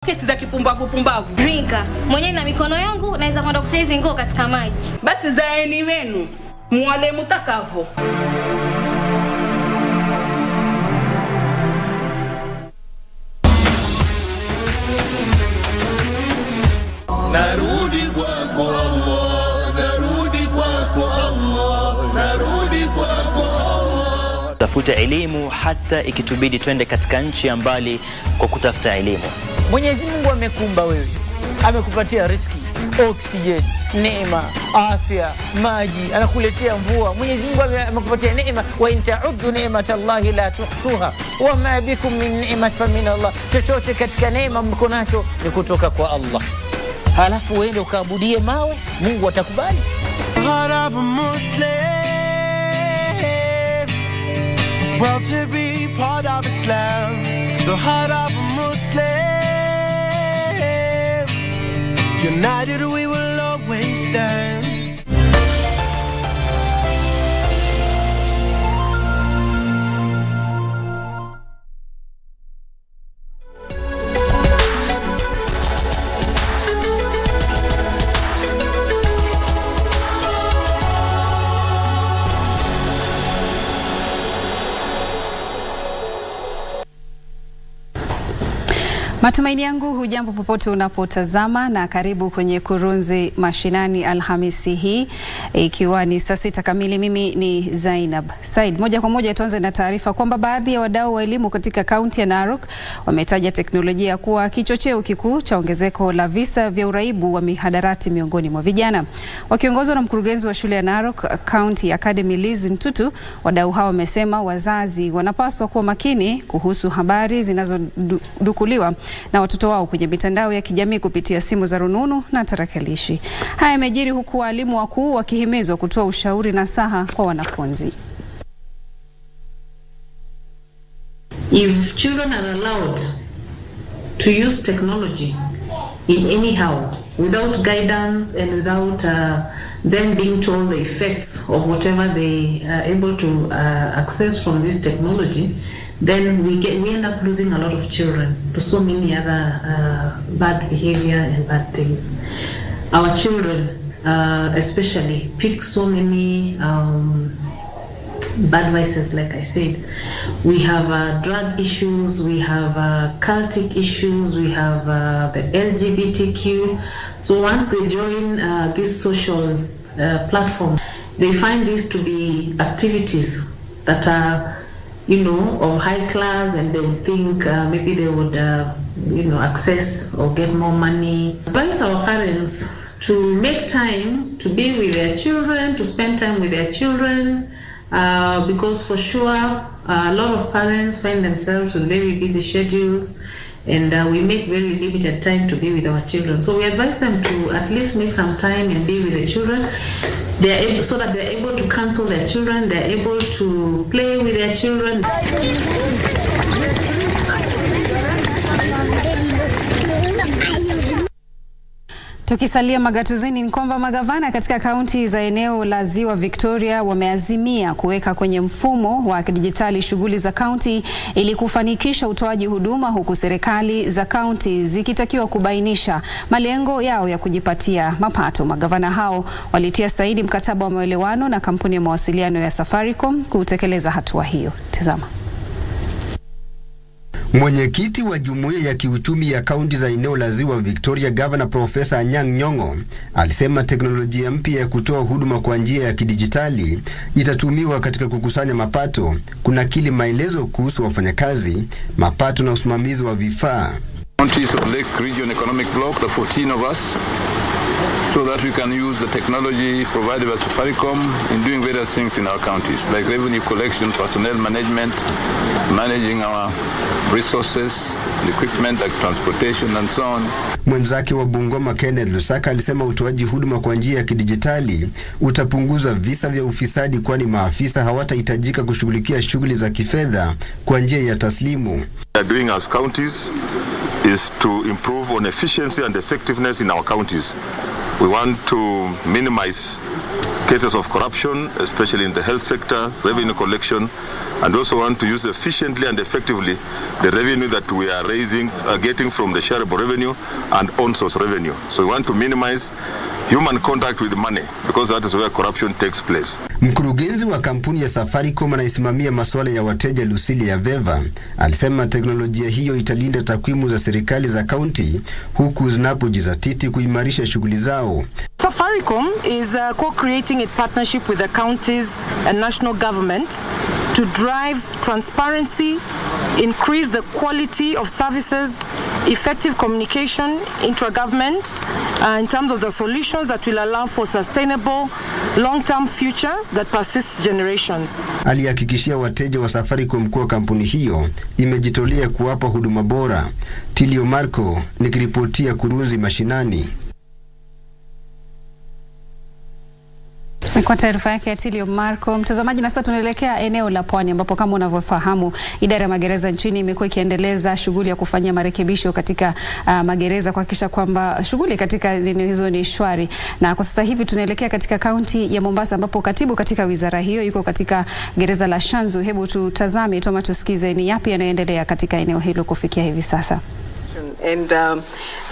Kesi za kipumbavu. Drinka. Mwenyewe na mikono yangu naweza kwenda kutezi nguo katika maji. Basi zaeni wenu. Mwale mutakavo. Narudi kwako Allah, narudi kwako Allah, narudi kwako Allah. Tafuta elimu hata ikitubidi twende katika nchi ya mbali kwa kutafuta elimu. Mwenyezi Mungu amekumba wewe, amekupatia riziki, oxygen, neema, afya, maji, anakuletea mvua. Mwenyezi Mungu amekupatia neema, wa in ta'uddu ni'matallahi la tuhsuha wa ma bikum min ni'mat fa min Allah. Chochote katika neema mko nacho ni kutoka kwa Allah. Halafu uende ukaabudie mawe, Mungu atakubali. Heart of a Muslim, well to be part of Islam. The heart of a Muslim, united we will always stand. Matumaini yangu hujambo popote unapotazama na karibu kwenye Kurunzi Mashinani Alhamisi hii ikiwa ni saa 6 kamili. Mimi ni Zainab. Said, moja kwa moja tuanze na taarifa kwamba baadhi ya wadau wa elimu katika kaunti ya Narok wametaja teknolojia kuwa kichocheo kikuu cha ongezeko la visa vya uraibu wa mihadarati miongoni mwa vijana. Wakiongozwa na mkurugenzi wa shule ya Narok County Academy Liz Ntutu, wadau hao wamesema wazazi wanapaswa kuwa makini kuhusu habari zinazodukuliwa na watoto wao kwenye mitandao ya kijamii kupitia simu za rununu na tarakilishi. Haya yamejiri huku walimu wakuu wakihimizwa kutoa ushauri nasaha kwa wanafunzi. If children are allowed to use technology in anyhow without guidance and without them being told the effects of whatever they are able to access from this technology, then we end up losing a lot of children to so many other bad behavior and bad things. Our children especially pick so many bad vices, like I said. We have drug issues, we have cultic issues, we have the LGBTQ. So once they join this social platform, they find these to be activities that are, you know, of high class, and they would think maybe they would, you know, access or get more money. Advise our parents to make time to be with their children, to spend time with their children, because for sure a lot of parents find themselves with very busy schedules, and we make very limited time to be with our children. So we advise them to at least make some time and be with the children. They are able, so that they are able to counsel their children, they are able to play with their children. Tukisalia magatuzini ni kwamba magavana katika kaunti za eneo la Ziwa Victoria wameazimia kuweka kwenye mfumo wa kidijitali shughuli za kaunti ili kufanikisha utoaji huduma, huku serikali za kaunti zikitakiwa kubainisha malengo yao ya kujipatia mapato. Magavana hao walitia saini mkataba wa maelewano na kampuni ya mawasiliano ya Safaricom kutekeleza hatua hiyo. Tazama. Mwenyekiti wa Jumuiya ya Kiuchumi ya kaunti za eneo la Ziwa Victoria, Governor Profesa Anyang' Nyong'o, alisema teknolojia mpya ya kutoa huduma kwa njia ya kidijitali itatumiwa katika kukusanya mapato, kunakili maelezo kuhusu wafanyakazi, mapato na usimamizi wa vifaa. Counties of Lake Region Economic Block, the 14 of us, so that we can use the technology provided by Safaricom in doing various things in our counties, like revenue collection, personnel management, managing our resources, equipment like transportation and so on. Mwenzake wa Bungoma Kenneth Lusaka alisema utoaji huduma kwa njia ya kidijitali utapunguza visa vya ufisadi, kwani maafisa hawatahitajika kushughulikia shughuli za kifedha kwa njia ya taslimu. We are doing as counties is to improve on efficiency and effectiveness in our counties. We want to minimize cases of corruption, especially in the health sector, revenue collection, and also want to use efficiently and effectively the revenue that we are getting from the shareable revenue and on-source revenue. So we want to minimize human contact with money because that is where corruption takes place. Mkurugenzi wa kampuni ya Safaricom anaisimamia masuala ya wateja Lucilia Veva alisema teknolojia hiyo italinda takwimu za serikali za kaunti huku zinapojizatiti kuimarisha shughuli zao. Safaricom is co-creating a partnership with the counties and national government to drive transparency, increase the quality of services, effective communication intra-government in terms of the solutions that will allow for sustainable long-term future that persists generations. Alihakikishia wateja wa Safaricom kuwa kampuni hiyo imejitolea kuwapa huduma bora. Tilio Marco nikiripotia Kurunzi Mashinani. Kwa taarifa yake ya Tilio Marco, mtazamaji, na sasa tunaelekea eneo la Pwani ambapo kama unavyofahamu idara ya magereza nchini imekuwa ikiendeleza shughuli ya kufanyia marekebisho katika magereza kuhakikisha kwamba shughuli katika eneo hizo ni shwari. Na kwa sasa hivi tunaelekea katika kaunti ya Mombasa ambapo katibu katika wizara hiyo yuko katika gereza la Shanzu. Hebu tutazame ama tusikize ni yapi yanayoendelea katika eneo hilo kufikia hivi sasa. And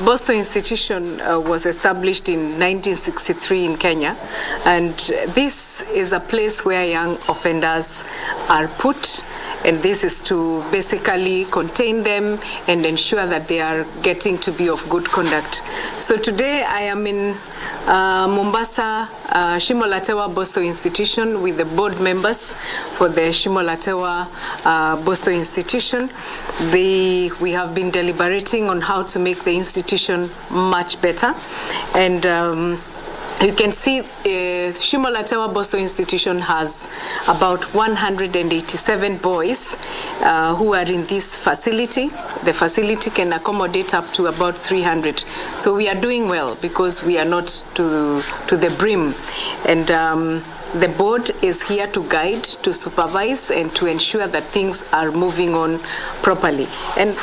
Boston Institution was established in 1963 in Kenya, and this is a place where young offenders are put, and this is to basically contain them and ensure that they are getting to be of good conduct. So today I am in Mombasa, Shimo la Tewa Boston Institution with the board members for the Shimo la Tewa Boston Institution. We have been deliberating on how to make the institution much better, and you can see Shimo la Tewa Boston Institution has about 187 boys who are in this facility. The facility can accommodate up to about 300. So we are doing well because we are not to the brim. And the board is here to guide, to supervise, and to ensure that things are moving on properly. And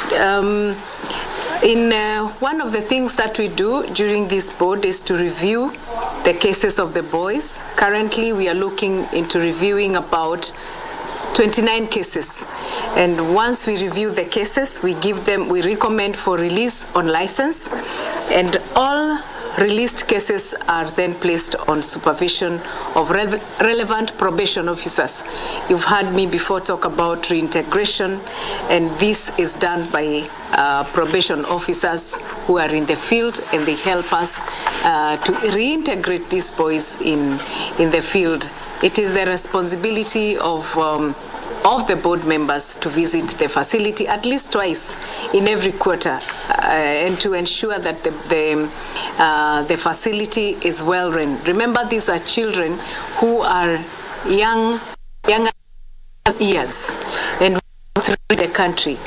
one of the things that we do during this board is to review the cases of the boys. Currently, we are looking into reviewing about 29 cases. And once we review the cases, we recommend for release on license, and all released cases are then placed on supervision of relevant probation officers. You've heard me before talk about reintegration, and this is done by probation officers who are in the field, and they help us to reintegrate these boys in the field. It is the responsibility of the board members to visit the facility at least twice in every quarter and to ensure that the facility is well run. Remember, these are children who are younger years and through the country.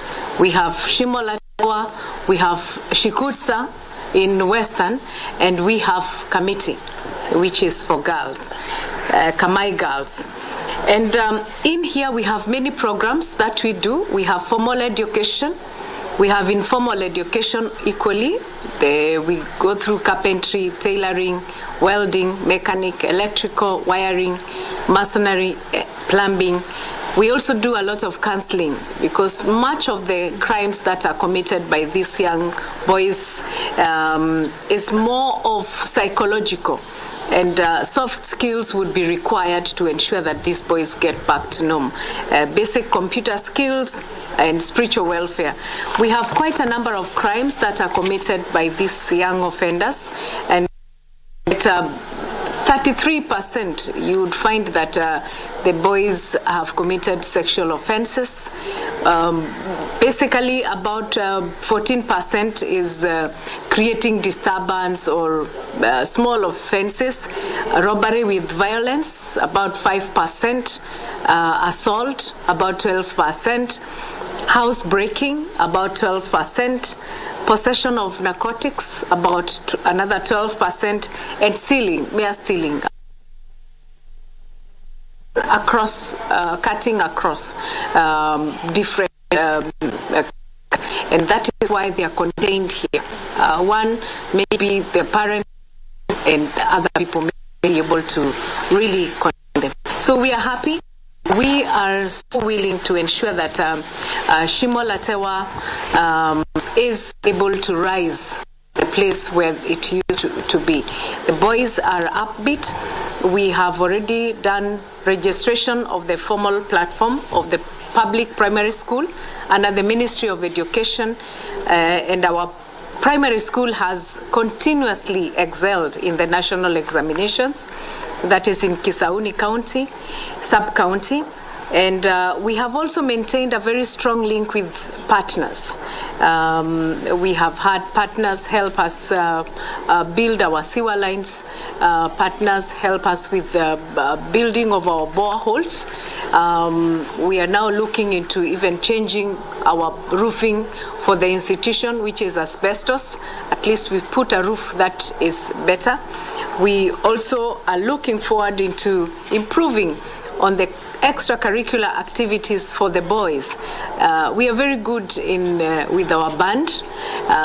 We have Shimo la Tewa, we have Shikutsa in Western, and we have Kamiti, which is for girls, Kamai girls. And in here we have many programs that we do. We have formal education. We have informal education equally. We go through carpentry, tailoring, welding, mechanic, electrical, wiring, masonry, plumbing. We also do a lot of counseling because much of the crimes that are committed by these young boys is more of psychological. And soft skills would be required to ensure that these boys get back to norm. Basic computer skills and spiritual welfare. We have quite a number of crimes that are committed by these young offenders, and 33% you would find that the boys have committed sexual offenses. Basically about 14% is creating disturbance or small offenses, robbery with violence about 5%, assault about 12%, house breaking about 12%, possession of narcotics about another 12%, and stealing, mere stealing across, cutting across different, and that is why they are contained here. One, maybe the parent and other people may be able to really contain them. So we are happy We are so willing to ensure that Shimo La Tewa is able to rise the place where it used to be. The boys are upbeat. We have already done registration of the formal platform of the public primary school under the Ministry of Education, and our primary school has continuously excelled in the national examinations. That is in Kisauni County, sub-county. And we have also maintained a very strong link with partners. We have had partners help us build our sewer lines. Partners help us with the building of our boreholes. We are now looking into even changing our roofing for the institution, which is asbestos. At least we put a roof that is better. We also are looking forward into improving on the extracurricular activities for the boys. We are very good in with our band,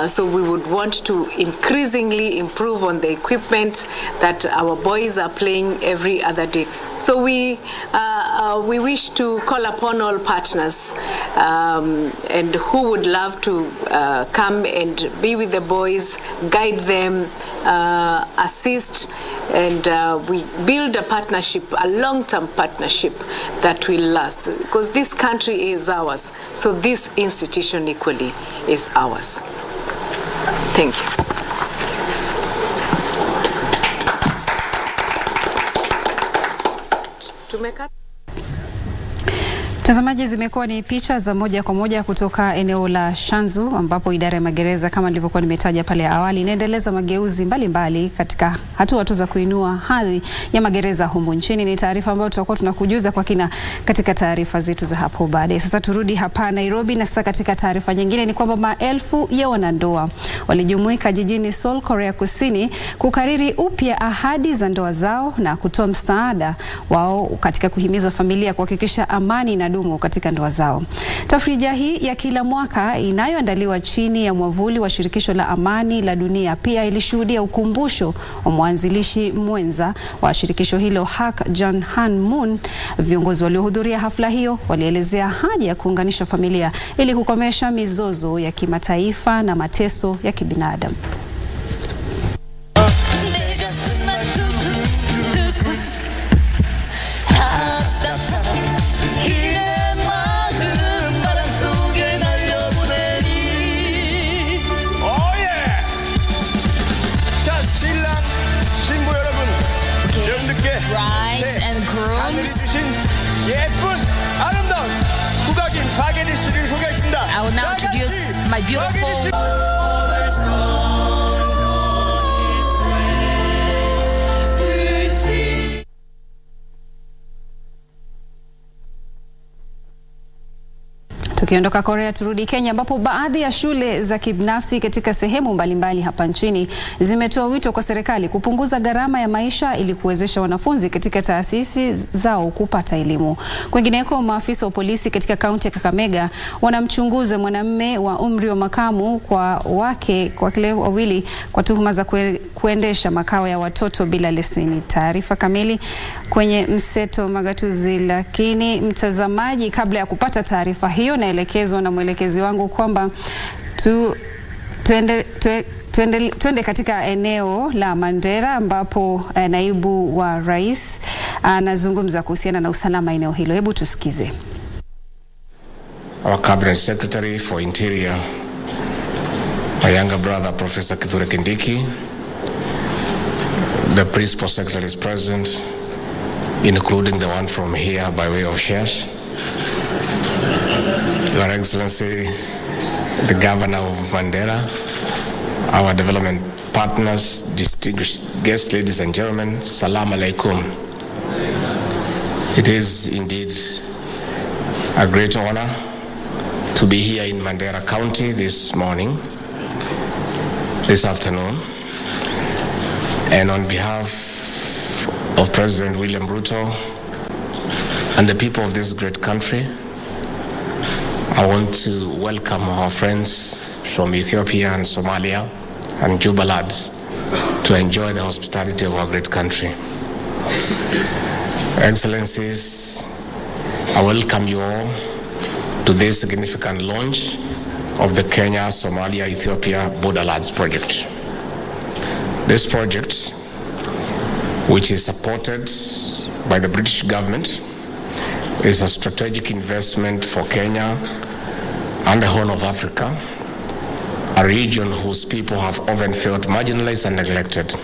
so we would want to increasingly improve on the equipment that our boys are playing every other day. So we wish to call upon all partners and who would love to come and be with the boys, guide them, assist, and we build a partnership, a long-term partnership that will last, because this country is ours, so this institution equally is ours. Thank you. Tazamaji, zimekuwa ni picha za moja kwa moja kutoka eneo la Shanzu, ambapo idara ya magereza kama nilivyokuwa nimetaja pale awali inaendeleza mageuzi mbalimbali katika hatua za kuinua hadhi ya magereza humu nchini. Ni taarifa ambayo tutakuwa tunakujuza kwa kina katika taarifa zetu za hapo baadaye. Sasa turudi hapa Nairobi, na sasa katika taarifa nyingine ni kwamba maelfu ya wanandoa walijumuika jijini Seoul, Korea Kusini kukariri upya ahadi za ndoa zao na kutoa msaada wao katika kuhimiza familia kuhakikisha amani na dumu katika ndoa zao. Tafrija hii ya kila mwaka inayoandaliwa chini ya mwavuli wa Shirikisho la Amani la Dunia pia ilishuhudia ukumbusho wa mwanzilishi mwenza wa shirikisho hilo, Hak Jan-han Moon. Viongozi waliohudhuria hafla hiyo walielezea haja ya kuunganisha familia ili kukomesha mizozo ya kimataifa na mateso ya kibinadamu. I will now introduce my beautiful Tukiondoka Korea turudi Kenya, ambapo baadhi ya shule za kibinafsi katika sehemu mbalimbali hapa nchini zimetoa wito kwa serikali kupunguza gharama ya maisha ili kuwezesha wanafunzi katika taasisi zao kupata elimu. Kwingineko, maafisa wa polisi katika kaunti ya Kakamega wanamchunguza mwanamume wa umri wa makamu kwa wake wawili kwa tuhuma za kuendesha makao ya watoto bila leseni. Taarifa kamili kwenye mseto magatuzi. Lakini mtazamaji, kabla ya kupata taarifa hiyo, naelekezwa na mwelekezi wangu kwamba tuende katika eneo la Mandera, ambapo naibu wa rais anazungumza kuhusiana na usalama eneo hilo. Hebu tusikize. Our Cabinet Secretary for Interior, my younger brother, Professor Kithure Kindiki, the Principal Secretary is present, including the one from here by way of shares. Your Excellency, the Governor of Mandera, our development partners, distinguished guests, ladies and gentlemen, Salam Alaikum. It is indeed a great honor to be here in Mandera County this morning, this afternoon, and on behalf of President William Ruto and the people of this great country, I want to welcome our friends from Ethiopia and Somalia and Jubaland to enjoy the hospitality of our great country. Excellencies, I welcome you all to this significant launch of the Kenya-Somalia-Ethiopia Borderlands project. This project, which is supported by the British government, is a strategic investment for Kenya and the Horn of Africa, a region whose people have often felt marginalized and neglected.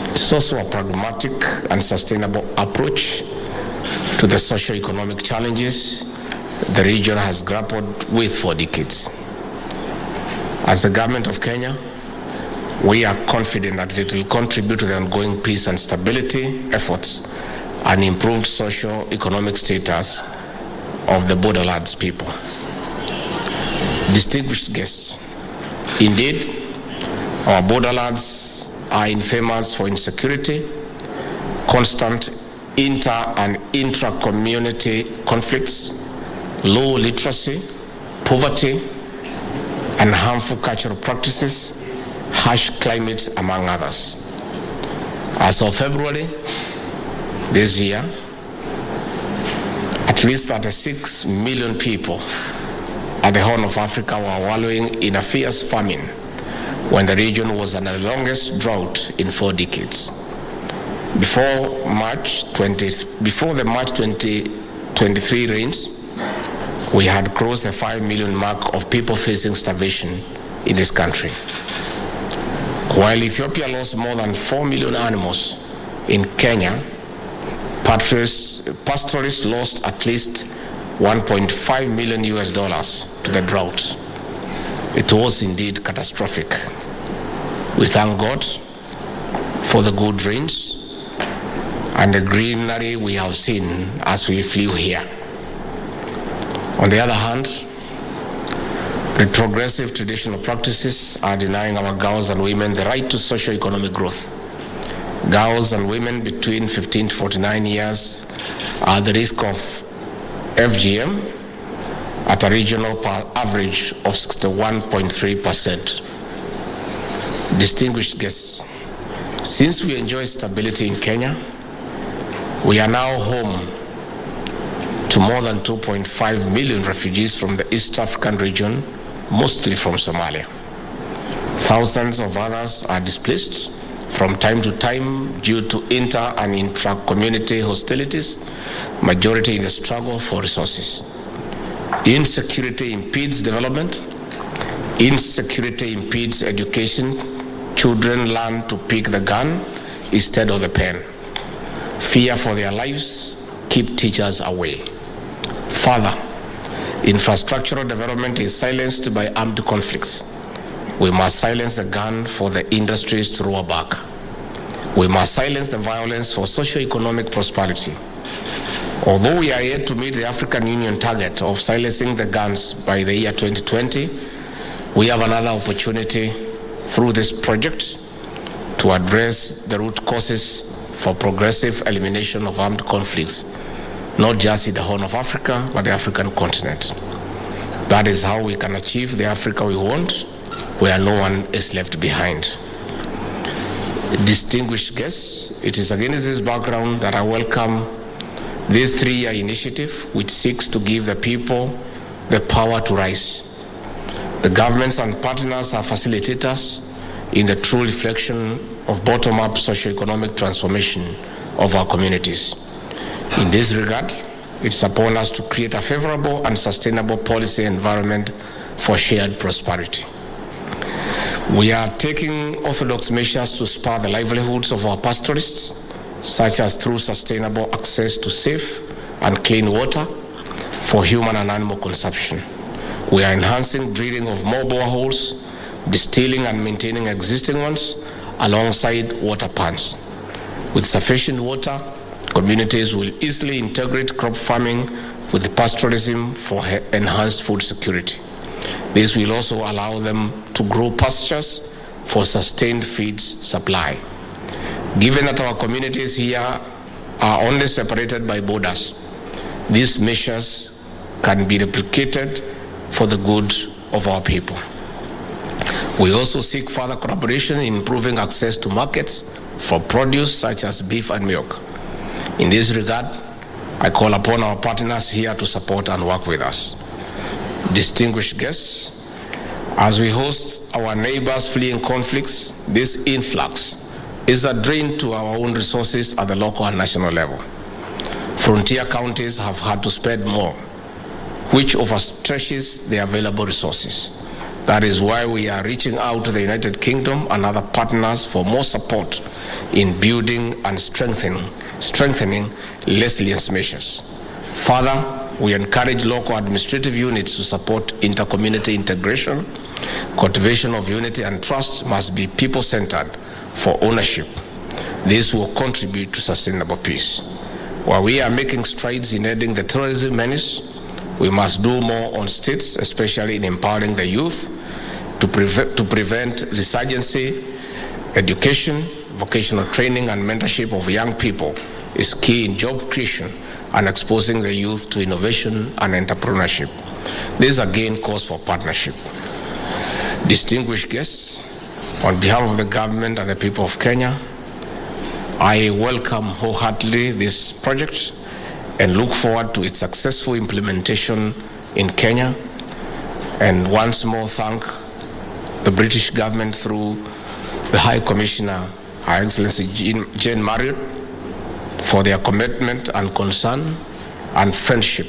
It's also a pragmatic and sustainable approach to the socio-economic challenges the region has grappled with for decades. As the government of Kenya, we are confident that it will contribute to the ongoing peace and stability efforts and improved socio-economic status of the borderlands people. Distinguished guests, indeed, our borderlands are infamous for insecurity, constant inter- and intra-community conflicts, low literacy, poverty, and harmful cultural practices, harsh climate, among others. As of February this year, at least 36 million people at the Horn of Africa were wallowing in a fierce famine when the region was under the longest drought in 4 decades. Before the March 2023 rains, we had crossed the 5 million mark of people facing starvation in this country. While Ethiopia lost more than 4 million animals, in Kenya, pastoralists lost at least $1.5 million to the drought. It was indeed catastrophic. We thank God for the good rains and the greenery we have seen as we flew here. On the other hand, retrogressive traditional practices are denying our girls and women the right to socio-economic growth. Girls and women between 15 to 49 years are at the risk of FGM at a regional average of 61.3%. Distinguished guests, since we enjoy stability in Kenya, we are now home to more than 2.5 million refugees from the East African region, mostly from Somalia. Thousands of others are displaced from time to time due to inter- and intra-community hostilities, majority in the struggle for resources. Insecurity impedes development. Insecurity impedes education. Children learn to pick the gun instead of the pen. Fear for their lives keep teachers away. Further, infrastructural development is silenced by armed conflicts. We must silence the gun for the industries to roar back. We must silence the violence for socio-economic prosperity. Although we are yet to meet the African Union target of silencing the guns by the year 2020, we have another opportunity through this project to address the root causes for progressive elimination of armed conflicts, not just in the Horn of Africa, but the African continent. That is how we can achieve the Africa we want, where no one is left behind. Distinguished guests, it is against this background that I welcome this 3-year initiative, which seeks to give the people the power to rise. The governments and partners are facilitators in the true reflection of bottom-up socio-economic transformation of our communities. In this regard, it's upon us to create a favorable and sustainable policy environment for shared prosperity. We are taking orthodox measures to spur the livelihoods of our pastoralists, such as through sustainable access to safe and clean water for human and animal consumption. We are enhancing drilling of more boreholes, distilling and maintaining existing ones alongside water ponds. With sufficient water, communities will easily integrate crop farming with pastoralism for enhanced food security. This will also allow them to grow pastures for sustained feed supply. Given that our communities here are only separated by borders, these measures can be replicated for the good of our people. We also seek further collaboration in improving access to markets for produce such as beef and milk. In this regard, I call upon our partners here to support and work with us. Distinguished guests, as we host our neighbors fleeing conflicts, this influx is a drain to our own resources at the local and national level. Frontier counties have had to spend more, which overstretches the available resources. That is why we are reaching out to the United Kingdom and other partners for more support in building and strengthening resilience measures. Further, we encourage local administrative units to support inter-community integration. Cultivation of unity and trust must be people-centered for ownership. This will contribute to sustainable peace. While we are making strides in ending the terrorism menace, we must do more on states, especially in empowering the youth to prevent resurgency. Education, vocational training, and mentorship of young people is key in job creation and exposing the youth to innovation and entrepreneurship. This again calls for partnership. Distinguished guests, on behalf of the government and the people of Kenya, I welcome wholeheartedly this project and look forward to its successful implementation in Kenya. And once more thank the British government through the High Commissioner, Her Excellency Jane Marriott, for their commitment and concern and friendship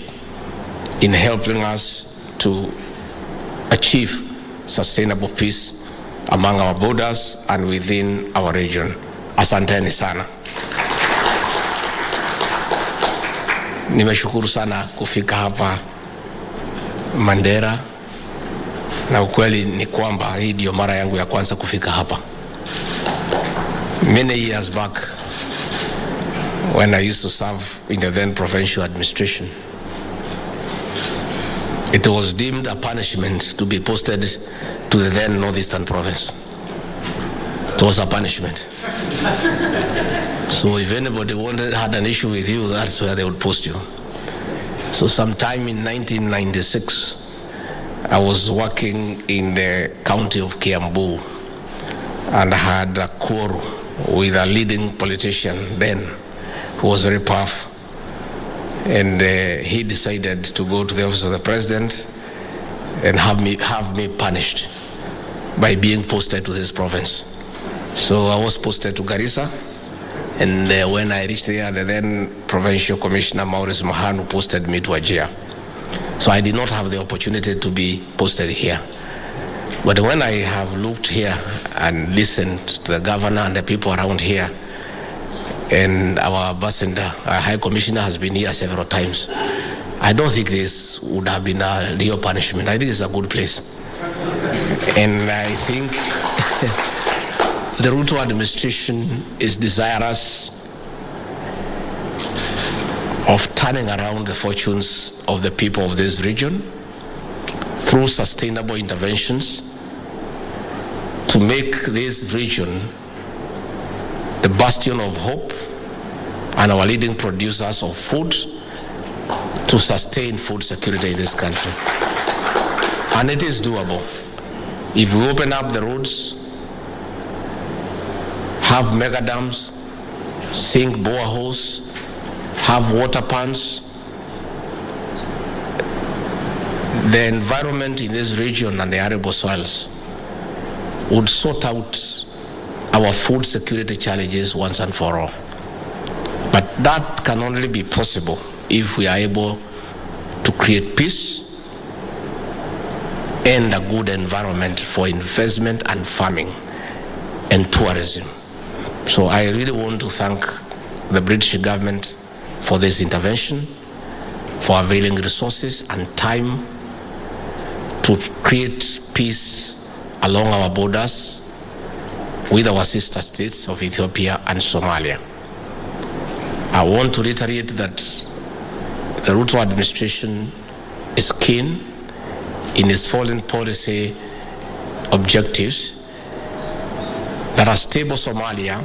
in helping us to achieve sustainable peace among our borders and within our region. Asanteni sana. Nimeshukuru sana kufika hapa Mandera, na ukweli ni kwamba hii ndio mara yangu ya kwanza kufika hapa. Many years back, when I used to serve in the then provincial administration, it was deemed a punishment to be posted to the then northeastern province. It was a punishment. So if anybody had an issue with you, that's where they would post you. So sometime in 1996, I was working in the county of Kiambu, and I had a quarrel with a leading politician then, who was very powerful. And he decided to go to the office of the president and have me punished by being posted to this province. So I was posted to Garissa, and when I reached there, the then provincial commissioner Maurice Mahanu posted me to Ajia. So I did not have the opportunity to be posted here. But when I have looked here and listened to the governor and the people around here, and our ambassador, our high commissioner has been here several times, I don't think this would have been a real punishment. I think it's a good place. And I think the Ruto administration is desirous of turning around the fortunes of the people of this region through sustainable interventions to make this region the bastion of hope and our leading producers of food to sustain food security in this country. And it is doable. If we open up the roads, have mega dams, sink boreholes, have water pans, the environment in this region and the arable soils would sort out our food security challenges once and for all. But that can only be possible if we are able to create peace and a good environment for investment and farming and tourism. So I really want to thank the British government for this intervention, for availing resources and time to create peace along our borders with our sister states of Ethiopia and Somalia. I want to reiterate that the Ruto administration is keen in its foreign policy objectives that a stable Somalia,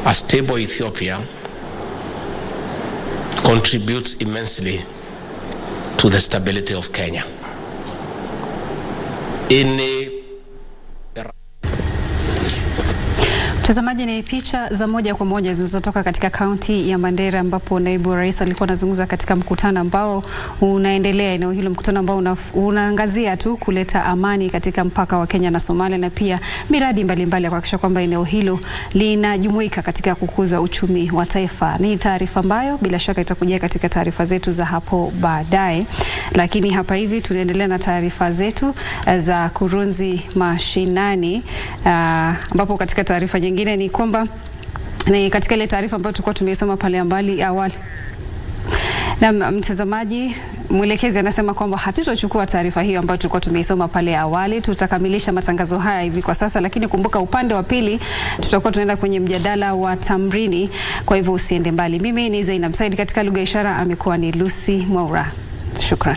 a stable Ethiopia contributes immensely to the stability of Kenya. Mtazamaji, ni picha za moja kwa moja zilizotoka katika kaunti ya Mandera ambapo naibu wa rais alikuwa anazungumza katika mkutano ambao unaendelea eneo hilo, mkutano ambao unaangazia tu kuleta amani katika mpaka wa Kenya na Somalia na pia miradi mbalimbali ya kuhakikisha kwamba eneo hilo linajumuika katika kukuza uchumi wa taifa. Ni taarifa ambayo bila shaka itakujia katika taarifa zetu za hapo baadaye, lakini hapa hivi tunaendelea na taarifa zetu za Kurunzi Mashinani, ambapo katika taarifa nyingine ni kwamba ni katika ile taarifa ambayo tulikuwa tumeisoma pale awali. Na mtazamaji, mwelekezi anasema kwamba hatutochukua taarifa hiyo ambayo tulikuwa tumeisoma pale awali. Tutakamilisha matangazo haya hivi kwa sasa, lakini kumbuka upande wa pili tutakuwa tunaenda kwenye mjadala wa tamrini, kwa hivyo usiende mbali. Mimi ni Zainab, katika lugha ya ishara amekuwa ni Lucy Mwaura. Shukran.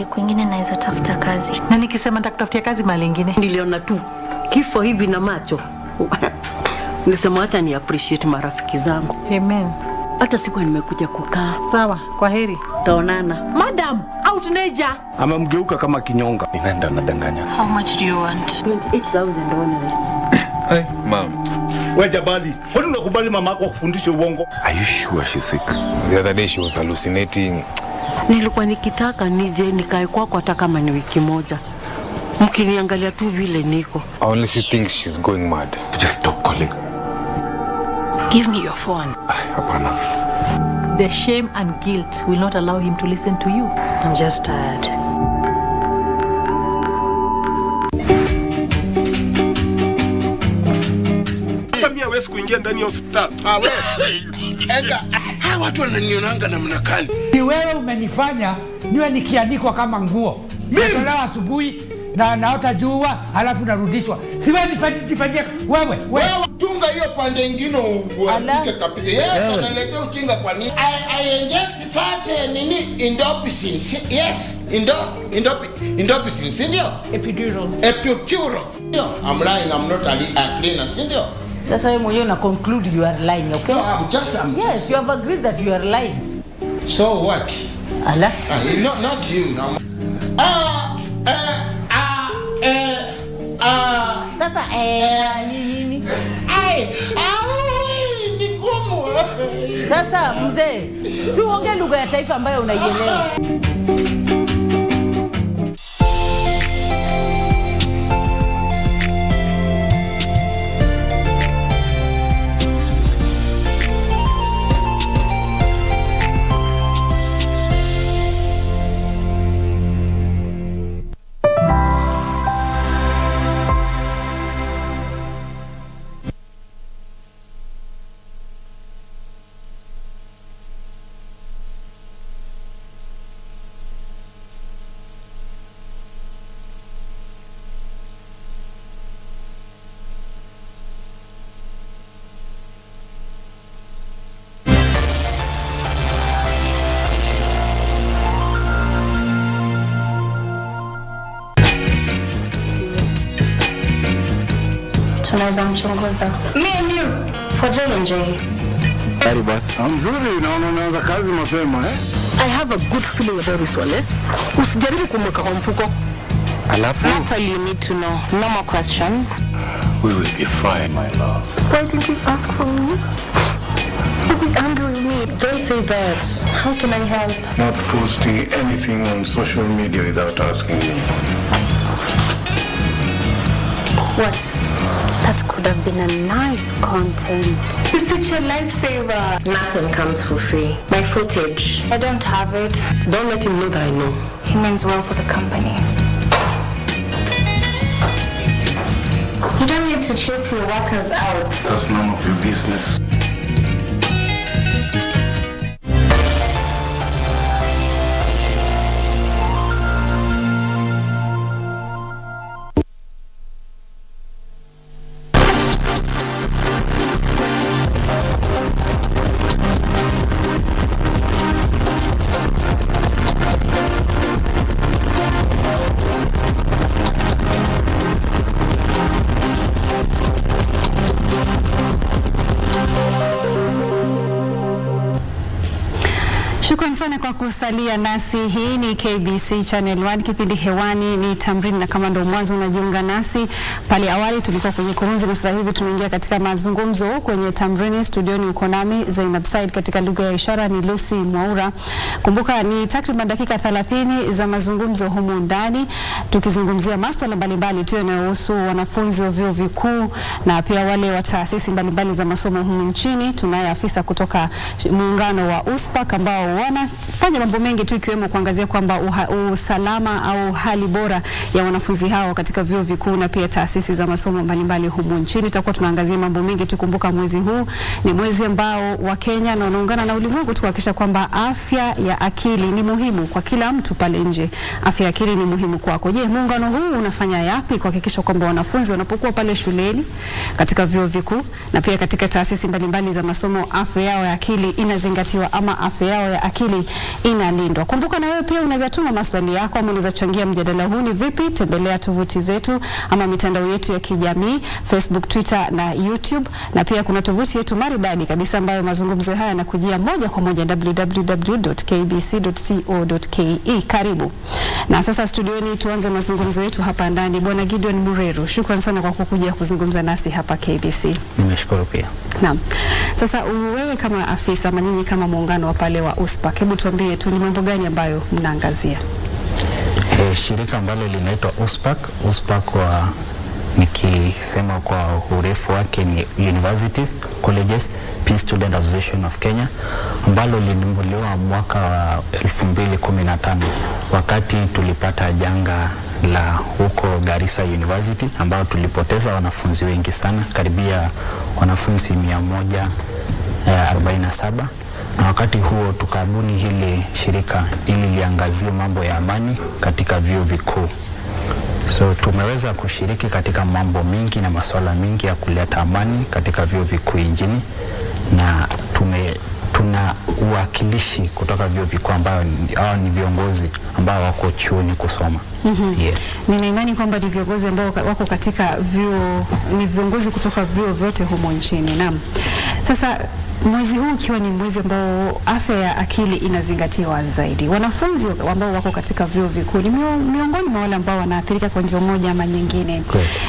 Kwingine naweza tafuta kazi. Na nikisema nitakutafutia kazi mahali nyingine, niliona tu kifo hivi na macho. Nisema hata ni appreciate marafiki zangu. Amen. Hata siku nimekuja kukaa. Sawa, kwa heri. Taonana. Madam, out neja. Amemgeuka kama kinyonga. Ninaenda nadanganya. How much do you want? 28,000 only. Hey, mom. Wewe jabali, kwani unakubali mama yako kufundisha uongo? Are you sure she's sick? The other day she was hallucinating. Nilikuwa nikitaka nije nikae kwako hata kama ni wiki moja. Mkiniangalia tu vile niko. I only think she's going mad. Just stop calling. Give me your phone. Hapana. The shame and guilt will not allow him to listen to you. I'm just tired. Mimi hawezi kuingia ndani ya hospitali. Ega, hawa watu wananionanga namna gani? Ni wewe umenifanya niwe nikiandikwa kama nguo. Natolewa asubuhi na naota jua halafu narudishwa. Siwezi fanyia wewe. Wewe tunga hiyo pande nyingine uandike kabisa. Yes, analetea ujinga kwa nini? I inject that indopicin. Yes, indopicin, ndio? Epidural. I'm lying, I'm not a cleaner, ndio? Sasa wewe mwenyewe una conclude you are lying, okay? No, I'm just yes, you have agreed that you are lying. So what? Allah? Not you. Sasa nini? Ni ngumu. Sasa mzee, si uongee lugha ya taifa ambayo unaielewa. Tunaweza mchunguza. Mimi for J&J. Karibu basi. Mzuri, naona unaanza kazi mapema I have a good feeling about this one. Usijaribu kumweka kwa mfuko. Alafu That's all you need to know. No more questions. We will be fine, my love. Why did you ask for me? Is he angry with me? Don't say that. How can I help? Not posting anything on social media without asking me. What? That could have been a nice content. It's such a lifesaver. Nothing comes for free. My footage. I don't have it. Don't let him know that I know. He means well for the company. You don't need to chase your workers out. That's none of your business. kwa kusalia nasi. Hii ni KBC Channel 1, kipindi hewani ni Tamrini, na kama ndo mwanzo unajiunga nasi, pale awali tulikuwa kwenye Kurunzi na sasa hivi tunaingia katika mazungumzo kwenye Tamrini. Studioni uko nami Zainab, katika lugha ya ishara ni Lucy Mwaura. Kumbuka ni takriban dakika 30 za mazungumzo humu ndani, tukizungumzia masuala mbalimbali tu yanayohusu wanafunzi wa vyuo vikuu na pia wale wa taasisi mbalimbali za masomo humu nchini. Tunaye afisa kutoka muungano wa USPAC ambao wanafanya mambo mengi tu, ikiwemo kuangazia kwamba usalama au hali bora ya wanafunzi hao katika vyuo vikuu na pia taasisi za masomo mbalimbali humu nchini. Tutakuwa tunaangazia mambo mengi tu. Kumbuka mwezi huu ni mwezi ambao wa Kenya na wanaungana na ulimwengu tu kuhakikisha kwamba afya ya akili ni muhimu kwa kila mtu pale nje. Afya ya akili ni muhimu kwako. Je, muungano huu unafanya yapi kuhakikisha kwamba wanafunzi wanapokuwa pale shuleni, katika vyuo vikuu na pia katika taasisi mbalimbali za masomo, afya yao ya akili inazingatiwa ama afya yao ya akili inalindwa? Kumbuka na wewe pia unaweza tuma maswali yako ama unaweza changia mjadala huu. Ni vipi? Tembelea tovuti zetu ama mitandao yetu ya kijamii, Facebook, Twitter na YouTube, na pia kuna tovuti yetu maridadi kabisa ambayo mazungumzo haya yanakujia moja kwa moja, www.kbc.co.ke. Karibu. Na sasa studioni tuanze mazungumzo yetu hapa ndani. Bwana Gideon Mureru, shukrani sana kwa kukuja kuzungumza nasi hapa KBC. Nimeshukuru pia. Naam. Sasa wewe kama afisa ama nyinyi kama muungano wa pale wa USPAC, hebu tuambie tu ni mambo gani ambayo mnaangazia? Shirika ambalo linaitwa USPAC kwa nikisema kwa urefu wake ni Universities, Colleges, Peace Student Association of Kenya, ambalo lilimbuliwa mwaka wa 2015 wakati tulipata janga la huko Garissa University ambao tulipoteza wanafunzi wengi sana, karibia wanafunzi 147, na wakati huo tukabuni hili shirika ili liangazie mambo ya amani katika vyuo vikuu. So tumeweza kushiriki katika mambo mingi na masuala mingi ya kuleta amani katika vyuo vikuu nchini, na tuna uwakilishi kutoka vyuo vikuu ambao ni viongozi ambao wako chuoni kusoma. Yes. Nina imani kwamba ni viongozi ambao wako katika vyuo, ni viongozi kutoka vyuo vyote humo nchini. Naam. Sasa mwezi huu ukiwa ni mwezi ambao afya ya akili inazingatiwa zaidi, wanafunzi ambao wako katika vyuo vikuu ni miongoni mwa wale ambao wanaathirika kwa njia moja ama nyingine.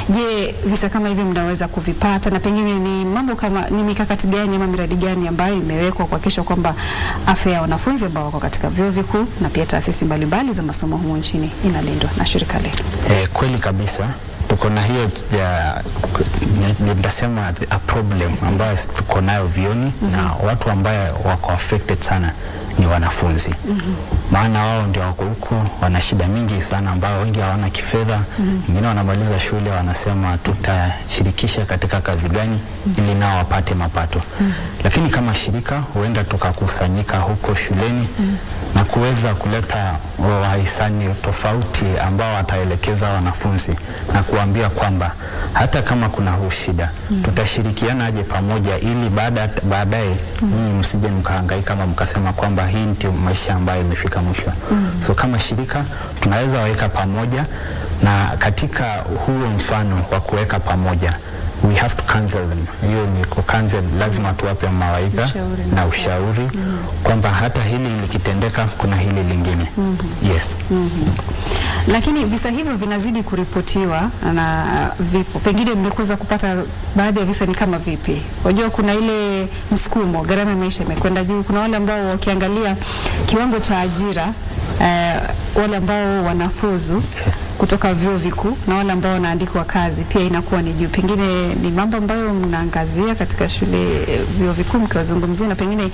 Je, visa kama hivi mnaweza kuvipata, na pengine ni mambo kama ni mikakati gani ama miradi gani ambayo imewekwa kuhakikisha kwamba afya ya wanafunzi ambao wako katika vyuo vikuu na pia taasisi mbalimbali za masomo humu nchini inalindwa na shirika letu? Kweli kabisa. Tuko na hiyo nitasema a problem ambayo tuko nayo vioni, na watu ambao wako affected sana ni wanafunzi. Maana wao ndio wako huko, wana shida mingi sana ambao wengi hawana kifedha. Wengine wanamaliza shule wanasema tutashirikisha katika kazi gani ili nao wapate mapato. Lakini kama shirika huenda tukakusanyika huko shuleni na kuweza kuleta wahisani tofauti ambao wataelekeza wanafunzi na kuambia kwamba hata kama kuna huu shida tutashirikiana aje pamoja, ili baadaye nyinyi msije mkahangaika kama mkasema kwamba hii ndio maisha ambayo imefika mwisho. So kama shirika tunaweza waweka pamoja, na katika huo mfano wa kuweka pamoja we have to cancel them. Hiyo ni kucancel, lazima tuwape mawaidha na ushauri kwamba hata hili likitendeka kuna hili lingine. Yes. Lakini visa hivyo vinazidi kuripotiwa na vipo. Pengine mmekuza kupata baadhi ya visa ni kama vipi? Unajua kuna ile msukumo, gharama ya maisha imekwenda juu. Kuna wale ambao wakiangalia kiwango cha ajira, wale ambao wanafuzu kutoka vyuo vikuu na wale ambao wanaandikwa kazi pia inakuwa ni juu. Pengine ni mambo ambayo mnaangazia katika shule, vyuo vikuu mkiwazungumzia, na pengine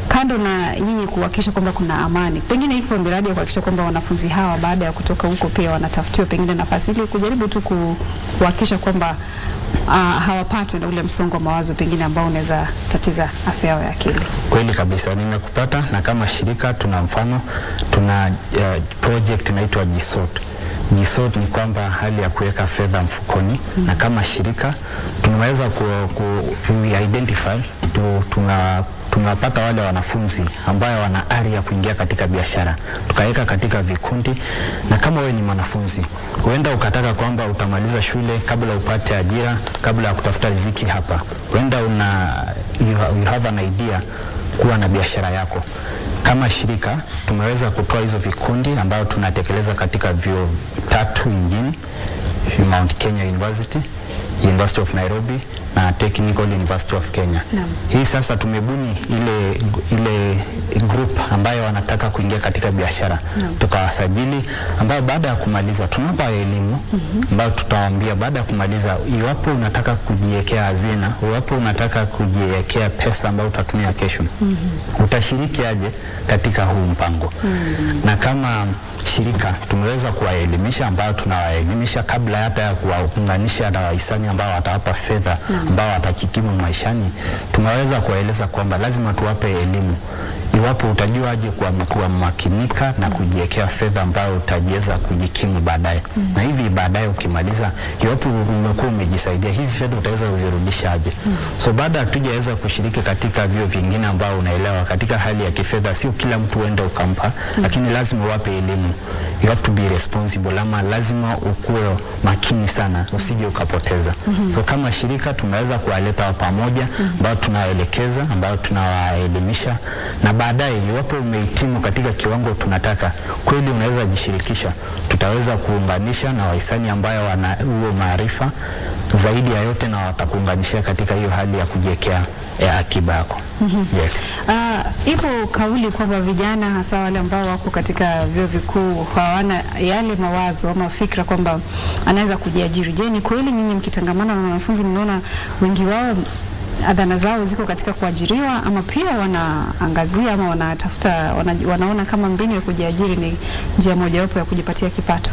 kando na nyinyi kuhakikisha kwamba kuna amani, pengine iko miradi ya kuhakikisha kwamba wanafunzi hawa baada ya kutoka huko pia wanatafutiwa pengine nafasi ili kujaribu tu kuhakikisha kwamba hawapatwi na ule msongo wa mawazo pengine ambao unaweza tatiza afya yao ya akili. Kweli kabisa, nimekupata. Na kama shirika tuna mfano, tuna project inaitwa GSOT ni kwamba hali ya kuweka fedha mfukoni, na kama shirika tunaweza identify tunapata wale wanafunzi ambao wana ari ya kuingia katika biashara, tukaweka katika vikundi. Na kama wewe ni mwanafunzi, huenda ukataka kwamba utamaliza shule kabla upate ajira, kabla ya kutafuta riziki hapa, huenda you have an idea kuwa na biashara yako. kama shirika tumeweza kutoa hizo vikundi ambayo tunatekeleza katika vyuo 3 nchini, Mount Kenya University, University of Nairobi na Technical University of Kenya. Hii sasa tumebuni ile group ambayo wanataka kuingia katika biashara. Tukawasajili ambayo baada ya kumaliza tunapa elimu ambayo tutawaambia baada ya kumaliza, iwapo unataka kujiwekea hazina, iwapo unataka kujiwekea pesa ambayo utatumia kesho, utashiriki aje katika huu mpango. Na kama shirika tumeweza kuwaelimisha, ambayo tunawaelimisha kabla hata ya kuwaunganisha na wahisani ambao watawapa fedha ambao watajikimu maishani. Tumeweza kuwaeleza kwamba lazima tuwape elimu, iwapo utajua aje kuwa makinika na kujiwekea fedha ambayo utajiweza kujikimu baadaye. Na hivi baadaye ukimaliza, iwapo umekuwa umejisaidia, hizi fedha utaweza kuzirudisha aje. So baada hatujaweza kushiriki katika vyuo vingine ambao unaelewa katika hali ya kifedha sio kila mtu uende ukampa, lakini lazima wape elimu. You have to be responsible, ama lazima ukuwe makini sana usije ukapoteza. So kama shirika tumeweza kuwaleta pamoja ambao tunawaelekeza, ambao tunawaelimisha, na baadaye iwapo umehitimu katika kiwango tunataka, kweli unaweza jishirikisha. Tutaweza kuunganisha na wahisani ambao wana huo maarifa zaidi ya yote, na watakuunganisha katika hiyo hali ya kujiwekea akiba yako. Yes. Ipo kauli kwamba vijana hasa wale ambao wako katika vyuo vikuu hawana yale mawazo ama fikra kwamba anaweza kujiajiri. Je, ni kweli nyinyi mkitangamana na wanafunzi mnaona wengi wao adhana zao ziko katika kuajiriwa, ama pia wanaangazia ama wanatafuta wanaona kama mbinu ya kujiajiri ni njia mojawapo ya kujipatia kipato?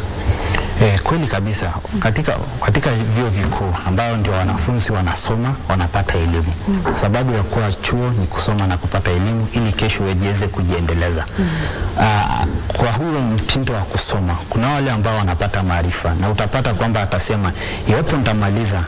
Kweli kabisa. Katika vyuo vikuu ambao ndio wanafunzi wanasoma, wanapata elimu. Sababu ya kuwa chuo ni kusoma na kupata elimu ili kesho waweze kujiendeleza. Kwa huo mtindo wa kusoma, kuna wale ambao wanapata maarifa, na utapata kwamba atasema iwapo nitamaliza,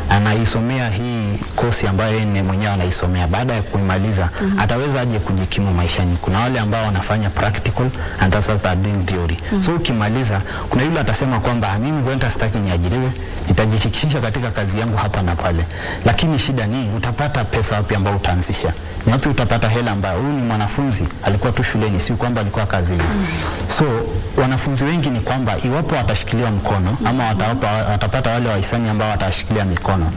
anaisomea hii kosi ambayo yeye mwenyewe anaisomea, baada ya kuimaliza ataweza aje kujikimu maishani. Kuna wale ambao wanafanya practical and that's what they're doing theory. So ukimaliza, kuna yule atasema kwamba mimi huenda sitaki niajiriwe, nitajishikisha katika kazi yangu hapa na pale. Lakini shida ni utapata pesa wapi ambao utaanzisha? Ni wapi utapata hela ambayo huyu ni mwanafunzi alikuwa tu shuleni, si kwamba alikuwa kazini. So wanafunzi wengi ni kwamba iwapo watashikilia mkono ama watapata wale wahisani ambao watashikilia mikono.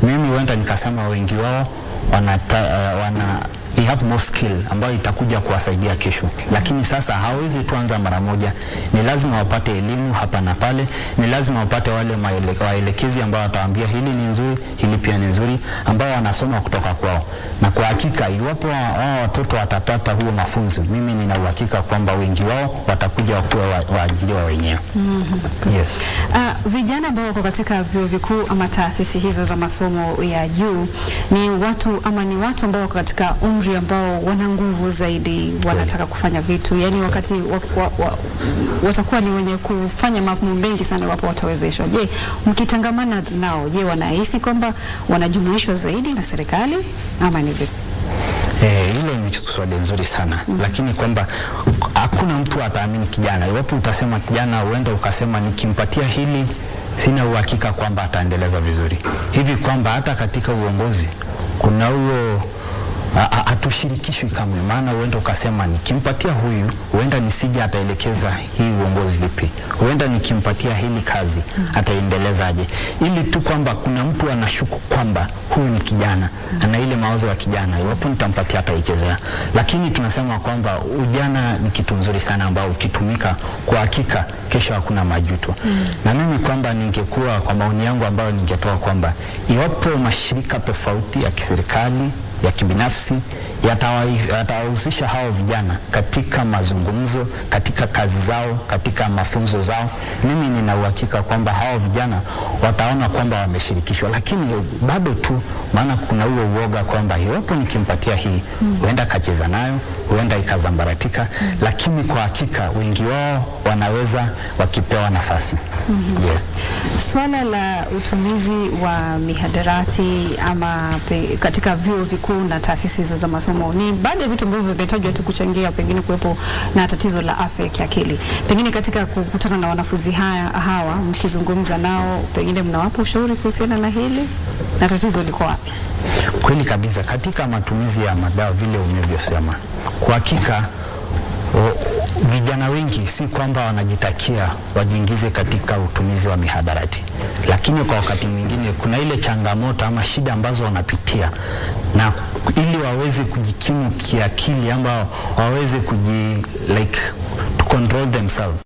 Mimi huenda nikasema wengi wao they have more skill ambayo itakuja kuwasaidia kesho. Lakini sasa hawezi tuanza mara moja. Ni lazima wapate elimu hapa na pale. Ni lazima wapate wale waelekezi ambao watawaambia hili ni nzuri, hili pia ni nzuri, ambao wanasoma kutoka kwao. Na kwa hakika iwapo hao watoto watapata huo mafunzo, mimi nina uhakika kwamba wengi wao watakuja kuwa waajiriwa wenyewe. Yes. Vijana ambao wako katika vyuo vikuu ama taasisi hizo za masomo ya juu ni watu ambao wako katika umri ambao wana nguvu zaidi, wanataka kufanya vitu, yani wakati watakuwa ni wenye kufanya mambo mengi sana wapo watawezeshwa. Je, mkitangamana nao, je, wanahisi kwamba wanajumuishwa zaidi na serikali ama ni vipi? Hilo ni swali nzuri sana. Lakini kwamba hakuna mtu ataamini kijana. Iwapo utasema kijana, uenda ukasema nikimpatia hili, sina uhakika kwamba ataendeleza vizuri. Hivi kwamba hata katika uongozi kuna huo hatushirikishwi kamwe, maana uenda ukasema nikimpatia huyu huenda nisije ataelekeza hii uongozi vipi, huenda nikimpatia hili kazi ataendelezaje, ili tu kwamba kuna mtu anashuku kwamba huyu ni kijana, ana ile mawazo ya kijana, iwapo nitampatia ataichezea. Lakini tunasema kwamba ujana ni kitu nzuri sana ambao ukitumika kwa hakika kesho hakuna majuto. Na mimi kwamba ningekuwa, kwa maoni yangu ambayo ningetoa, kwamba iwapo mashirika tofauti ya kiserikali, ya kibinafsi yatawahusisha hao vijana katika mazungumzo, katika kazi zao, katika mafunzo zao, mimi nina uhakika kwamba hao vijana wataona kwamba wameshirikishwa. Lakini bado tu, maana kuna huo uoga kwamba iwapo nikimpatia hii huenda kacheza nayo, huenda ikazambaratika. Lakini kwa hakika wengi wao wanaweza wakipewa nafasi. Yes. Swala la utumizi wa mihadarati ama katika vyuo vikuu na taasisi hizo za masomo ni baadhi ya vitu ambavyo vimetajwa tu kuchangia pengine kuwepo na tatizo la afya ya kiakili. Pengine katika kukutana na wanafunzi hawa mkizungumza nao, pengine mnawapa ushauri kuhusiana na hili, na tatizo liko wapi? Kweli kabisa, katika matumizi ya madawa vile umevyosema, kwa hakika Vijana wengi si kwamba wanajitakia wajiingize katika utumizi wa mihadarati, lakini kwa wakati mwingine kuna ile changamoto ama shida ambazo wanapitia, na ili waweze kujikimu kiakili ama waweze to control themselves,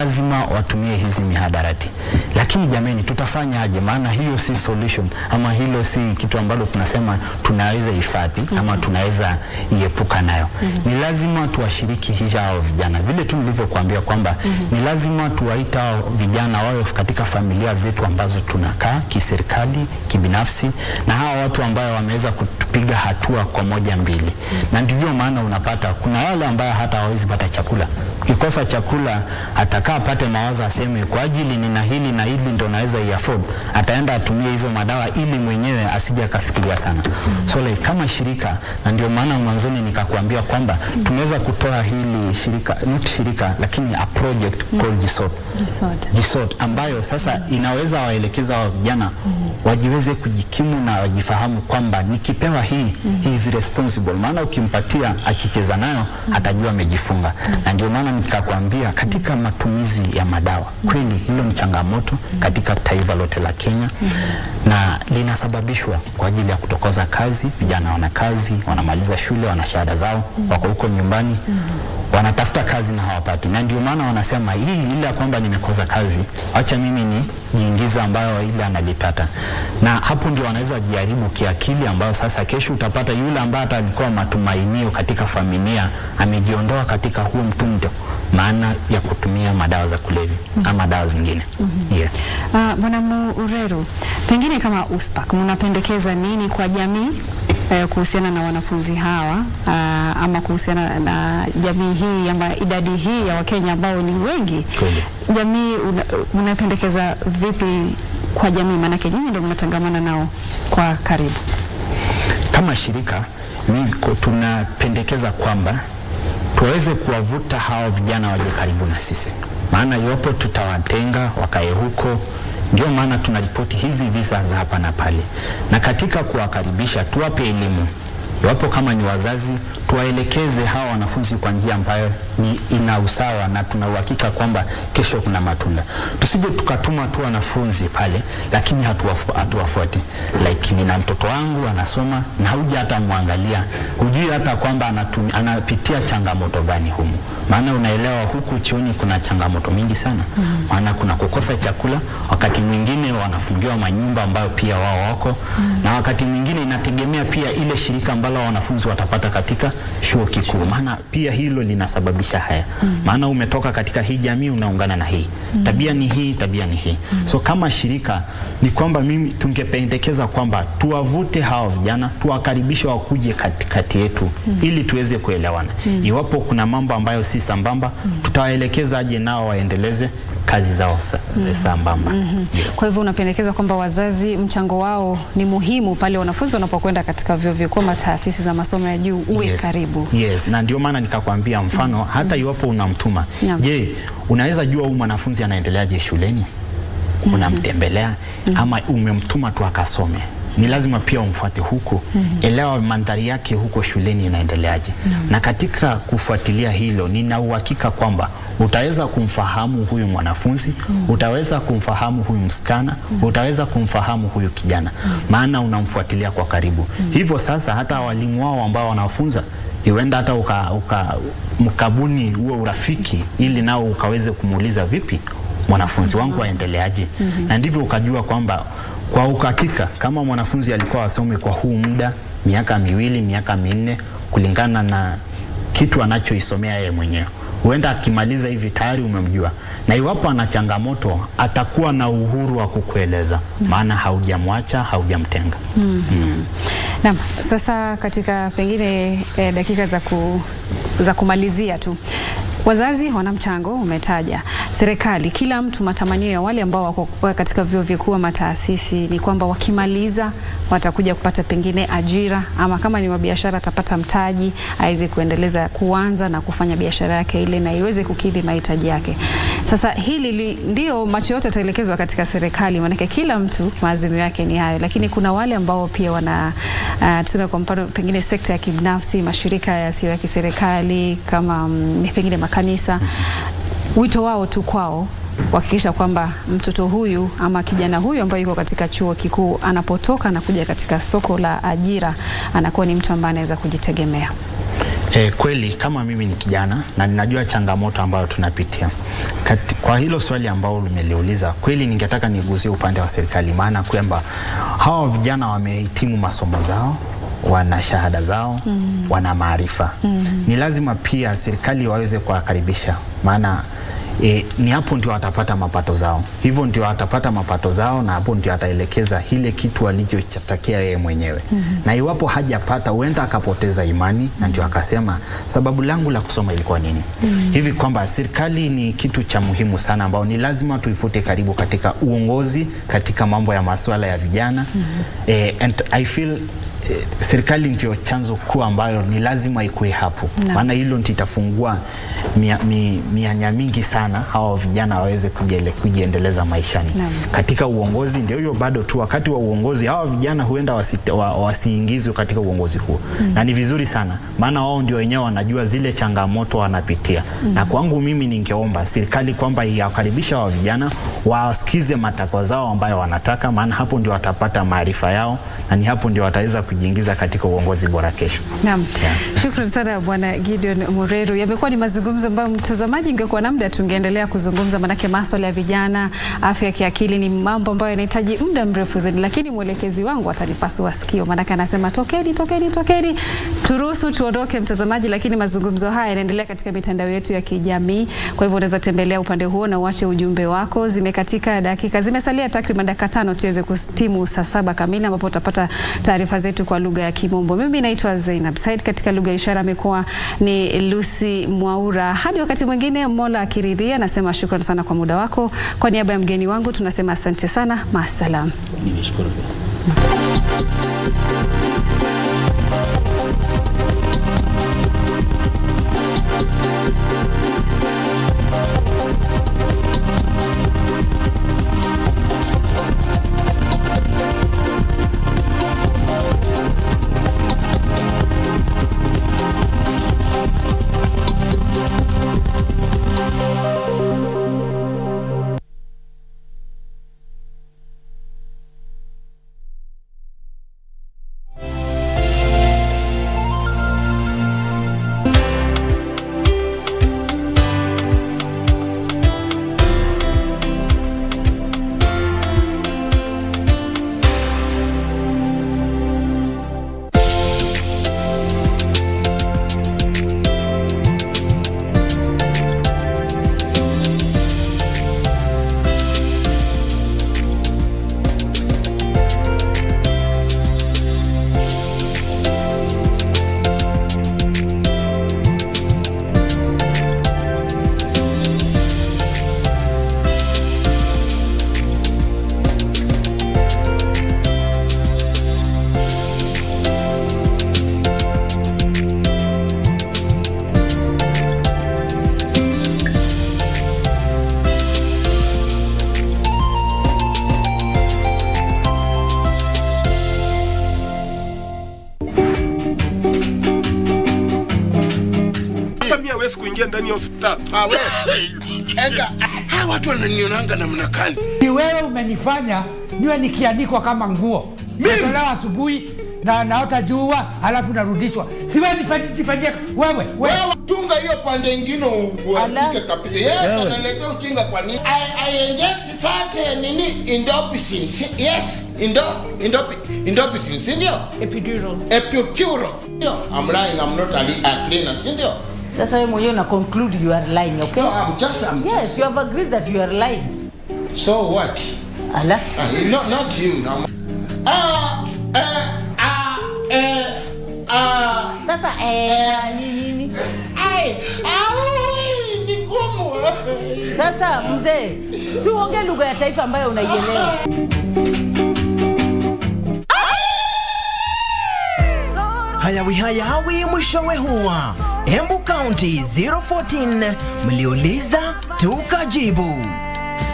lazima watumie hizi mihadarati. Lakini jamani, tutafanya aje? Maana hiyo si solution, ama hilo si kitu ambalo tunasema tunaweza hifadhi ama tunaweza iepuka nayo. Ni lazima tuwashiriki hao vijana, vile tu nilivyokuambia kwamba ni lazima tuwaita vijana wawe katika familia zetu ambazo tunakaa kiserikali, kibinafsi, na hawa watu ambao wameweza kupiga hatua kwa moja mbili. Na ndivyo maana unapata kuna wale ambao hata hawezi pata chakula. Ukikosa chakula, atakaa apate mawazo, aseme kwa ajili nina hili na hili ndo naweza afford, ataenda atumie hizo madawa ili mwenyewe asije akafikiria sana. So kama shirika, na ndio maana mwanzoni nikakwambia kwamba tumeweza kutoa hili shirika, not shirika lakini a project called GSOT, ambayo sasa inaweza waelekeza wa vijana wajiweze kujikimu na wajifahamu kwamba nikipewa he is responsible. Maana ukimpatia akicheza nayo atajua amejifunga. Na ndio maana nikakwambia katika matumizi ya madawa, kweli hilo ni changamoto katika taifa lote la Kenya, na linasababishwa kwa ajili ya kutokoza kazi. Vijana wana kazi, wanamaliza shule, wana shahada zao, wako huko nyumbani, wanatafuta kazi na hawapati. Na ndio maana wanasema hii ile ya kwamba nimekosa kazi, acha mimi ni jiingiza ambayo ile analipata. Na hapo ndio wanaweza jaribu kiakili, ambayo sasa kesho utapata yule ambaye alikuwa matumainio katika familia amejiondoa katika huo mtumdo, maana ya kutumia madawa za kulevya ama dawa zingine. Yes. Bwana Murero, pengine kama USPAC mnapendekeza nini kwa jamii kuhusiana na wanafunzi hawa ama kuhusiana na jamii hii ama idadi hii ya Wakenya ambao ni wengi? Jamii mnapendekeza vipi kwa jamii, maanake nyinyi ndio mnatangamana nao kwa karibu? Kama shirika tunapendekeza kwamba tuweze kuwavuta hao vijana waje karibu na sisi, maana iwapo tutawatenga wakae huko, ndio maana tunaripoti hizi visa za hapa na pale. Na katika kuwakaribisha, tuwape elimu. Iwapo kama ni wazazi, tuwaelekeze hawa wanafunzi kwa njia ambayo ni ina usawa na tuna uhakika kwamba kesho kuna matunda. Tusije tukatuma tu wanafunzi pale lakini hatuwafuati. Nina mtoto wangu anasoma na huja hata muangalia, hujui hata kwamba anapitia changamoto gani humu. Maana unaelewa huku chuoni kuna changamoto mingi sana. Maana kuna kukosa chakula, wakati mwingine wanafungiwa manyumba ambayo pia wao wako, na wakati mwingine inategemea pia ile shirika ambalo wanafunzi watapata katika chuo kikuu. Maana pia hilo linasababisha haya. Maana umetoka katika hii jamii unaungana na hii. Tabia ni hii, tabia ni hii. So kama shirika ni kwamba mimi tungependekeza kwamba tuwavute hao vijana, tuwakaribishe wakuje katikati yetu ili tuweze kuelewana. Iwapo kuna mambo ambayo si sambamba, tutawaelekeza aje nao waendeleze kazi zao sambamba. Kwa hivyo unapendekeza kwamba wazazi mchango wao ni muhimu pale wanafunzi wanapokwenda katika vyuo vikuu ama taasisi za masomo ya juu, uwe karibu. Yes, na ndio maana nikakwambia mfano hata iwapo unamtuma, je, unaweza jua huyu mwanafunzi anaendeleaje shuleni? Unamtembelea ama umemtuma tu akasome? Ni lazima pia umfuate huko, elewa mandhari yake huko shuleni inaendeleaje. Na katika kufuatilia hilo, nina uhakika kwamba utaweza kumfahamu huyu mwanafunzi, utaweza kumfahamu huyu msichana, utaweza kumfahamu huyu kijana, maana unamfuatilia kwa karibu. Hivyo sasa hata walimu wao ambao wanafunza, iwenda hata mkabuni huo urafiki ili nao ukaweze kumuuliza vipi mwanafunzi wangu aendeleaje. Na ndivyo ukajua kwamba kwa uhakika kama mwanafunzi alikuwa asome kwa huu muda, miaka 2, miaka 4, kulingana na kitu anachoisomea yeye mwenyewe, huenda akimaliza hivi tayari umemjua. Na iwapo ana changamoto atakuwa na uhuru wa kukueleza, maana haujamwacha, haujamtenga. Naam, sasa katika pengine dakika za kumalizia tu, wazazi wana mchango, umetaja. Serikali, kila mtu, matamanio ya wale ambao wako katika vyuo vikuu ama taasisi ni kwamba wakimaliza watakuja kupata pengine ajira, ama kama ni biashara atapata mtaji aweze kuendeleza, kuanza na kufanya biashara yake ile na iweze kukidhi mahitaji yake. Sasa hili ndio macho yote yataelekezwa katika serikali, maana kila mtu maazimio yake ni hayo, lakini kuna wale ambao pia wana tuseme kwa mfano pengine sekta ya kibinafsi, mashirika yasiyo ya kiserikali kama pengine makanisa, wito wao tu kwao kuhakikisha kwamba mtoto huyu ama kijana huyu ambaye yuko katika chuo kikuu anapotoka na kuja katika soko la ajira anakuwa ni mtu ambaye anaweza kujitegemea. Kweli kama mimi ni kijana na ninajua changamoto ambayo tunapitia. Kwa hilo swali ambao umeliuliza, kweli ningetaka niguzie upande wa serikali, maana kwamba hawa vijana wamehitimu masomo zao, wana shahada zao, wana maarifa. Ni lazima pia serikali waweze kuwakaribisha, maana ni hapo ndio watapata mapato zao. Hivyo ndio watapata mapato zao na hapo ndio ataelekeza ile kitu alichotakia yeye mwenyewe. Na iwapo hajapata huenda akapoteza imani na ndio akasema sababu langu la kusoma ilikuwa nini. Hivi kwamba serikali ni kitu cha muhimu sana ambao ni lazima tuifute karibu katika uongozi, katika mambo ya masuala ya vijana. And I feel serikali ndio chanzo kuu ambayo ni lazima ikuwe hapo. Maana hilo ndio itafungua mianya mingi sana hawa vijana waweze kujiendeleza maishani. Katika uongozi ndio hiyo bado tu wakati wa uongozi hawa vijana huenda wasiingizwe katika uongozi huo. Na ni vizuri sana maana wao ndio wenyewe wanajua zile changamoto wanapitia. Na kwangu mimi ningeomba serikali kwamba iwakaribisha hawa vijana, wasikize matakwa zao ambayo wanataka, maana hapo ndio watapata maarifa yao na ni hapo ndio wataweza kujiingiza katika uongozi bora kesho. Naam. Shukrani sana Bwana Gideon Mureru. Yamekuwa ni mazungumzo ambayo mtazamaji ingekuwa na muda tungeendelea kuzungumza, manake masuala ya vijana, afya ya kiakili ni mambo ambayo yanahitaji muda mrefu zaidi, lakini mwelekezi wangu atanipasua sikio, manake anasema tokeni. Turuhusu tuondoke mtazamaji, lakini mazungumzo haya yanaendelea katika mitandao yetu ya kijamii. Kwa hivyo unaweza tembelea upande huo na uache ujumbe wako. Zimekatika dakika, zimesalia takriban dakika 5 tuweze kutimu saa 7 kamili ambapo utapata taarifa zetu kwa lugha ya Kimombo. Mimi naitwa Zainab. Said katika lugha ya ishara amekuwa ni Lucy Mwaura. Hadi wakati mwingine, Mola akiridhia, nasema shukrani sana kwa muda wako. Kwa niaba ya mgeni wangu tunasema asante sana. Maasalam. Nishukuru. Kuingia ndani ya hospitali. Watu wananionanga namna gani? Ni wewe umenifanya niwe nikiandikwa kama nguo. Natolewa asubuhi na naota jua alafu narudishwa. Siwezi fanyia wewe. Tunga hiyo pande nyingine uandike kabisa. Yes, analetea ujinga kwa nini? I inject that indopicin. Yes, indopicin, ndio? Epidural. I'm lying, I'm not a cleaner, ndio? Sasa wewe mwenyewe una conclude you are lying, okay? No, I'm just yes, you have agreed that you are lying. So what? Allah? Not you. Sasa nini? Ni ngumu. Sasa mzee, si uongee lugha ya taifa ambayo unaielewa. Hayawi mwishowe huwa Embu County 014 mliuliza tukajibu.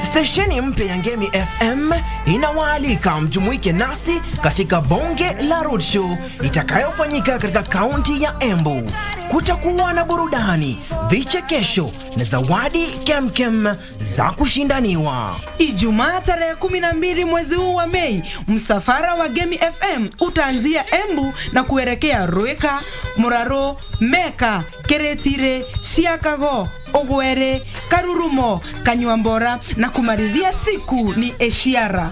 Stesheni mpya ya Ngemi FM inawaalika mjumuike nasi katika bonge la roadshow itakayofanyika katika kaunti ya Embu. Kutakuwa na burudani, vichekesho na zawadi kemkem za kushindaniwa. Ijumaa tarehe 12 mwezi huu wa Mei, msafara wa Ngemi FM utaanzia Embu na kuelekea Ruika, Muraro, Meka, Keretire, Chiakago, Ogwere, Karurumo, Kanywambora na kumalizia siku ni Eshiara.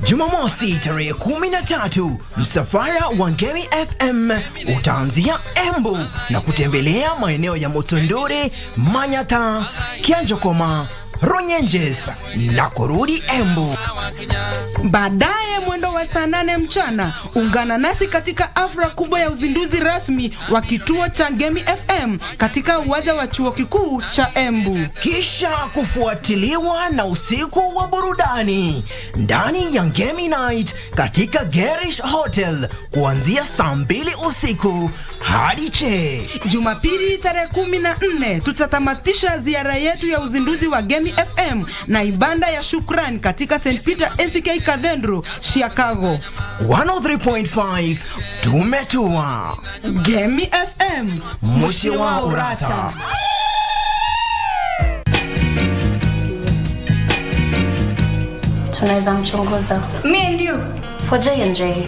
Jumamosi tarehe 13, msafara wa Ngemi FM utaanzia Embu na kutembelea maeneo ya Motondore, Manyata, Kianjokoma, Ronyenjes na kurudi Embu. Baadaye mwendo wa saa 8 mchana, ungana nasi katika afra kubwa ya uzinduzi rasmi wa kituo cha Ngemi FM katika uwanja wa chuo kikuu cha Embu. Kisha kufuatiliwa na usiku wa burudani ndani ya Ngemi Night katika Gerish Hotel kuanzia saa 2 usiku hadi che. Jumapili tarehe 14 tutatamatisha ziara yetu ya uzinduzi wa Ngemi FM na ibada ya shukrani katika St. Peter ACK Cathedral, Chicago. 103.5 tumetua. Ngemi FM, moshi wa urata. Tunaweza mchunguza. Me and you. For J&J.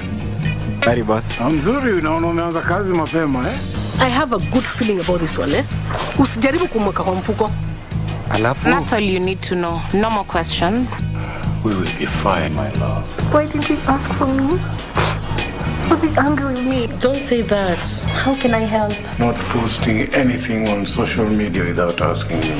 Kari boss. Mzuri, unaona umeanza kazi mapema eh? I have a good feeling about this one eh. Usijaribu kumweka kwa mfuko. Alafu. That's all you need to know. No more questions. We will be fine, my love. Why did he ask for me? Was he angry with me? Don't say that. How can I help? Not posting anything on social media without asking me.